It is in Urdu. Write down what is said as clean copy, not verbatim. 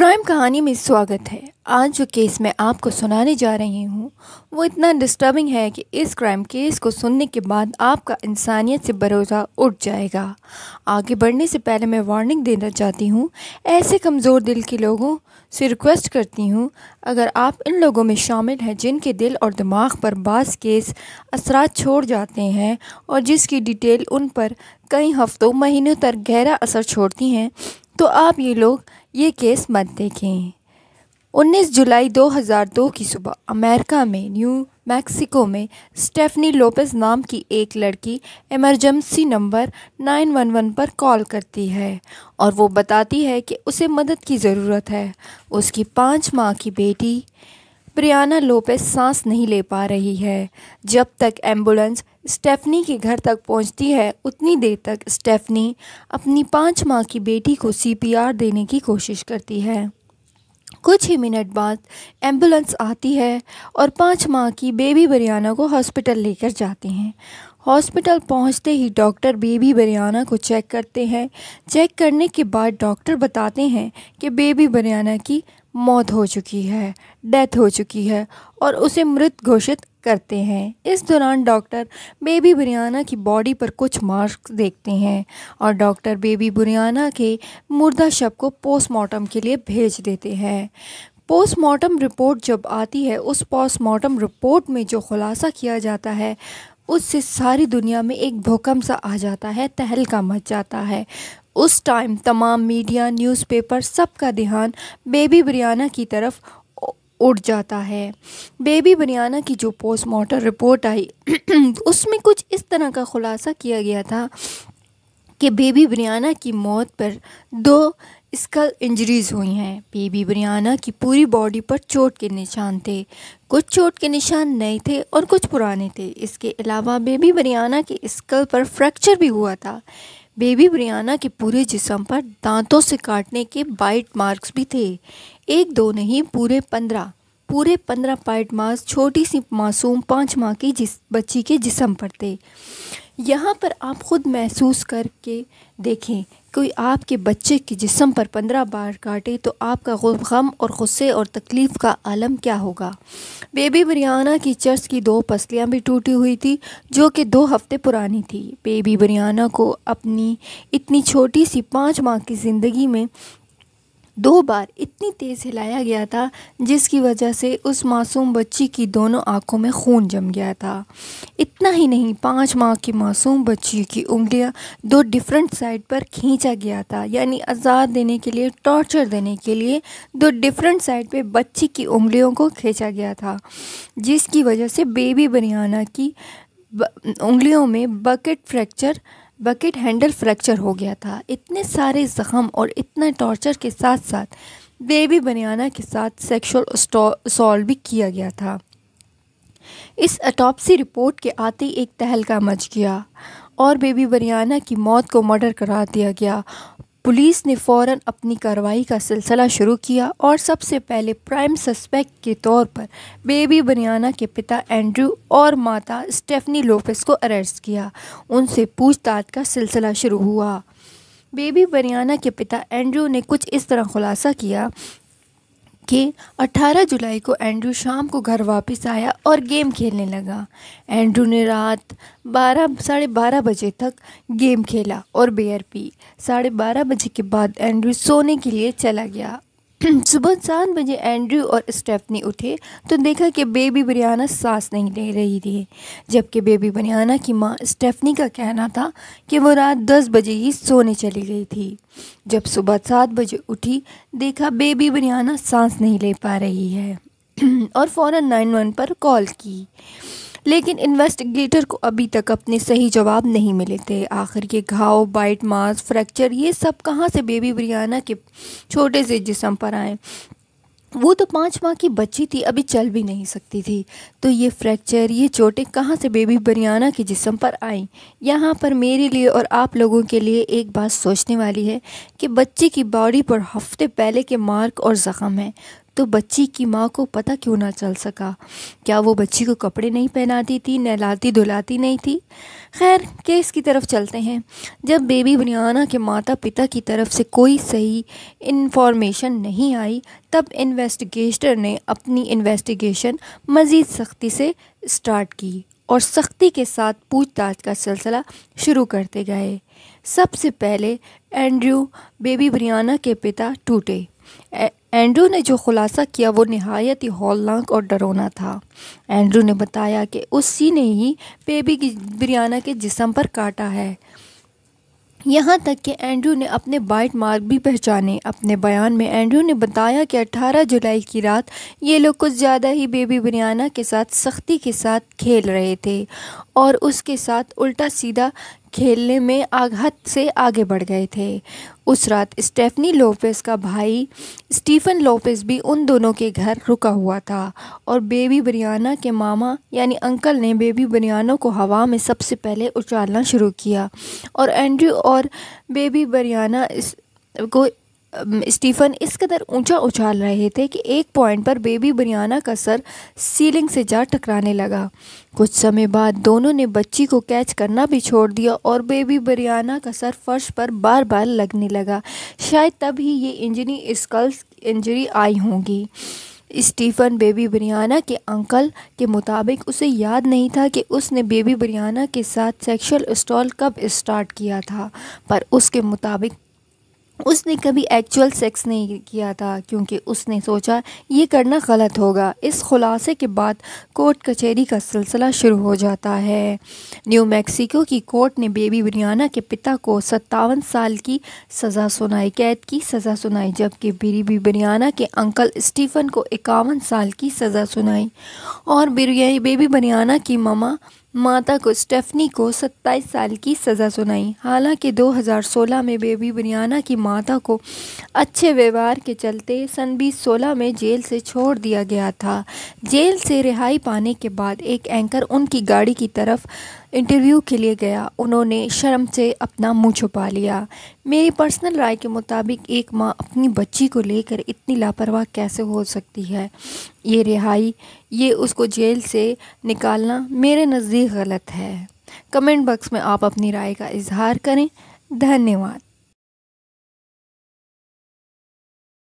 کرائم کہانی میں سواگت ہے۔ آج جو کیس میں آپ کو سنانے جا رہی ہوں وہ اتنا ڈسٹربنگ ہے کہ اس کرائم کیس کو سننے کے بعد آپ کا انسانیت سے بھروسہ اٹھ جائے گا۔ آگے بڑھنے سے پہلے میں وارننگ دینا چاہتی ہوں، ایسے کمزور دل کے لوگوں سے ریکویسٹ کرتی ہوں، اگر آپ ان لوگوں میں شامل ہیں جن کے دل اور دماغ پر بعض کیس اثرات چھوڑ جاتے ہیں اور جس کی ڈیٹیل ان پر کئی ہفتوں مہینوں تک گہرا اثر چھوڑتی ہیں، تو آپ یہ کیس مت دیکھیں۔ 19 جولائی 2002 کی صبح امریکہ میں نیو میکسیکو میں اسٹیفنی لوپز نام کی ایک لڑکی ایمرجنسی نمبر 911 پر کال کرتی ہے اور وہ بتاتی ہے کہ اسے مدد کی ضرورت ہے۔ اس کی 5 ماہ کی بیٹی بریانا لوپز سانس نہیں لے پا رہی ہے۔ جب تک ایمبولینس اسٹیفنی کے گھر تک پہنچتی ہے اتنی دیر تک اسٹیفنی اپنی 5 ماہ کی بیٹی کو CPR دینے کی کوشش کرتی ہے۔ کچھ ہی منٹ بعد ایمبولینس آتی ہے اور 5 ماہ کی بیبی بریانا کو ہاسپٹل لے کر جاتے ہیں۔ ہاسپٹل پہنچتے ہی ڈاکٹر بیبی بریانا کو چیک کرتے ہیں۔ چیک کرنے کے بعد ڈاکٹر بتاتے ہیں کہ بیبی بریانا کی موت ہو چکی ہے، ڈیتھ ہو چکی ہے اور اسے مرت گھوشت کرتے ہیں۔ اس دوران ڈاکٹر بیبی بریانا کی باڈی پر کچھ مارکس دیکھتے ہیں اور ڈاکٹر بیبی بریانا کے مردہ شب کو پوسٹ مارٹم کے لیے بھیج دیتے ہیں۔ پوسٹ مارٹم رپورٹ جب آتی ہے، اس پوسٹ مارٹم رپورٹ میں جو خلاصہ کیا جاتا ہے اس سے ساری دنیا میں ایک بھوکمپ سا آ جاتا ہے، تہلکہ مچ جاتا ہے۔ اس ٹائم تمام میڈیا، نیوز پیپر، سب کا دھیان بیبی بریانا کی طرف اٹھ جاتا ہے۔ بیبی بریانا کی جو پوسٹ مارٹم رپورٹ آئی اس میں کچھ اس طرح کا خلاصہ کیا گیا تھا کہ بیبی بریانا کی موت پر 2 اسکل انجریز ہوئی ہیں۔ بیبی بریانا کی پوری باڈی پر چوٹ کے نشان تھے، کچھ چوٹ کے نشان نئے تھے اور کچھ پرانے تھے۔ اس کے علاوہ بیبی بریانا کے اسکل پر فریکچر بھی ہوا تھا۔ بیبی بریانا کے پورے جسم پر دانتوں سے کاٹنے کے بائٹ مارکس بھی تھے، 1-2 نہیں، پورے 15 بائٹ مارکس چھوٹی سی معصوم 5 ماہ کی بچی کے جسم پر تھے۔ یہاں پر آپ خود محسوس کر کے دیکھیں، کوئی آپ کے بچے کے جسم پر 15 بار کاٹے تو آپ کا غم اور غصے اور تکلیف کا عالم کیا ہوگا۔ بیبی بریانا کی چرچ کی 2 پسلیاں بھی ٹوٹی ہوئی تھی جو کہ 2 ہفتے پرانی تھی۔ بیبی بریانا کو اپنی اتنی چھوٹی سی 5 ماہ کی زندگی میں 2 بار اتنی تیز ہلایا گیا تھا جس کی وجہ سے اس معصوم بچی کی دونوں آنکھوں میں خون جم گیا تھا۔ اتنا ہی نہیں، 5 ماہ کی معصوم بچی کی انگلیاں 2 ڈیفرنٹ سائڈ پر کھینچا گیا تھا، یعنی آزاد دینے کے لیے، ٹارچر دینے کے لیے 2 ڈیفرنٹ سائڈ پہ بچی کی انگلیوں کو کھینچا گیا تھا، جس کی وجہ سے بیبی بریانا کی انگلیوں میں بکٹ ہینڈل فریکچر ہو گیا تھا۔ اتنے سارے زخم اور اتنا ٹارچر کے ساتھ ساتھ بیبی بریانا کے ساتھ سیکشول اسالٹ بھی کیا گیا تھا۔ اس اٹاپسی رپورٹ کے آتے ہی ایک تہلکہ مچ گیا اور بیبی بریانا کی موت کو مرڈر قرار دیا گیا۔ پولیس نے فوراً اپنی کارروائی کا سلسلہ شروع کیا اور سب سے پہلے پرائم سسپیکٹ کے طور پر بیبی بریانا کے پتا اینڈریو اور ماتا اسٹیفنی لوپز کو اریسٹ کیا۔ ان سے پوچھ تاچھ کا سلسلہ شروع ہوا۔ بیبی بریانا کے پتا اینڈریو نے کچھ اس طرح خلاصہ کیا کہ 18 جولائی کو اینڈریو شام کو گھر واپس آیا اور گیم کھیلنے لگا۔ اینڈریو نے رات 12:30 بجے تک گیم کھیلا اور بیئر پی۔ 12:30 بجے کے بعد اینڈریو سونے کے لیے چلا گیا۔ صبح 7 بجے اینڈریو اور اسٹیفنی اٹھے تو دیکھا کہ بیبی بریانا سانس نہیں لے رہی تھی، جبکہ بیبی بریانا کی ماں اسٹیفنی کا کہنا تھا کہ وہ رات 10 بجے ہی سونے چلی گئی تھی۔ جب صبح 7 بجے اٹھی، دیکھا بیبی بریانا سانس نہیں لے پا رہی ہے اور فوراً 911 پر کال کی، لیکن انویسٹیگیٹر کو ابھی تک اپنے صحیح جواب نہیں ملے تھے۔ آخر یہ گھاؤ، بائٹ مارکس، فریکچر، یہ سب کہاں سے بیبی بریانا کے چھوٹے سے جسم پر آئے؟ وہ تو 5 ماہ کی بچی تھی، ابھی چل بھی نہیں سکتی تھی، تو یہ فریکچر، یہ چوٹیں کہاں سے بیبی بریانا کے جسم پر آئیں؟ یہاں پر میرے لیے اور آپ لوگوں کے لیے ایک بات سوچنے والی ہے کہ بچی کی باڈی پر ہفتے پہلے کے مارک اور زخم ہیں، تو بچی کی ماں کو پتہ کیوں نہ چل سکا؟ کیا وہ بچی کو کپڑے نہیں پہناتی تھی، نہلاتی دھلاتی نہیں تھی؟ خیر، کیس کی طرف چلتے ہیں۔ جب بیبی بریانہ کے ماتا پتا کی طرف سے کوئی صحیح انفارمیشن نہیں آئی، تب انویسٹیگیٹر نے اپنی انویسٹیگیشن مزید سختی سے سٹارٹ کی اور سختی کے ساتھ پوچھ تاچھ کا سلسلہ شروع کرتے گئے۔ سب سے پہلے اینڈریو، بیبی بریانہ کے پتا، ٹوٹے۔ اینڈریو نے جو خلاصہ کیا وہ نہایت ہی ہولناک اور ڈراؤنا تھا۔ اینڈریو نے بتایا کہ اسی نے ہی بیبی بریانہ کے جسم پر کاٹا ہے، یہاں تک کہ اینڈریو نے اپنے بائٹ مارک بھی پہچانے۔ اپنے بیان میں اینڈریو نے بتایا کہ 18 جولائی کی رات یہ لوگ کچھ زیادہ ہی بیبی بریانہ کے ساتھ سختی کے ساتھ کھیل رہے تھے اور اس کے ساتھ الٹا سیدھا کھیلنے میں حد سے آگے بڑھ گئے تھے۔ اس رات اسٹیفنی لوپز کا بھائی اسٹیفن لوپز بھی ان دونوں کے گھر رکا ہوا تھا اور بیبی بریانہ کے ماما یعنی انکل نے بیبی بریانہ کو ہوا میں سب سے پہلے اچھالنا شروع کیا اور اینڈریو اور بیبی بریانہ کو اسٹیفن اس قدر اونچا اچھال رہے تھے کہ ایک پوائنٹ پر بیبی بریانہ کا سر سیلنگ سے جا ٹکرانے لگا۔ کچھ سمے بعد دونوں نے بچی کو کیچ کرنا بھی چھوڑ دیا اور بیبی بریانہ کا سر فرش پر بار بار لگنے لگا۔ شاید تب ہی یہ اسکل انجری آئی ہوگی۔ اسٹیفن، بیبی بریانہ کے انکل کے مطابق اسے یاد نہیں تھا کہ اس نے بیبی بریانہ کے ساتھ سیکشل اسٹالٹ کب اسٹارٹ کیا تھا، پر اس کے مطابق اس نے کبھی ایکچول سیکس نہیں کیا تھا کیونکہ اس نے سوچا یہ کرنا غلط ہوگا۔ اس خلاصے کے بعد کورٹ کچہری کا سلسلہ شروع ہو جاتا ہے۔ نیو میکسیکو کی کورٹ نے بیبی بریانہ کے پتا کو 57 سال کی سزا سنائی، قید کی سزا سنائی، جبکہ بیبی بریانہ کے انکل اسٹیفن کو 51 سال کی سزا سنائی اور بیبی بریانہ کی ماتا کو اسٹیفنی کو 27 سال کی سزا سنائی۔ حالانکہ 2016 میں بیبی بریانہ کی ماتا کو اچھے ویوہار کے چلتے سن 2016 میں جیل سے چھوڑ دیا گیا تھا۔ جیل سے رہائی پانے کے بعد ایک اینکر ان کی گاڑی کی طرف انٹرویو کے لیے گیا۔ انہوں نے شرم سے اپنا منہ چھپا لیا۔ میری پرسنل رائے کے مطابق ایک ماں اپنی بچی کو لے کر اتنی لاپرواہ کیسے ہو سکتی ہے؟ یہ رہائی، یہ اس کو جیل سے نکالنا میرے نزدیک غلط ہے۔ کمنٹ باکس میں آپ اپنی رائے کا اظہار کریں۔ دھنیہ واد۔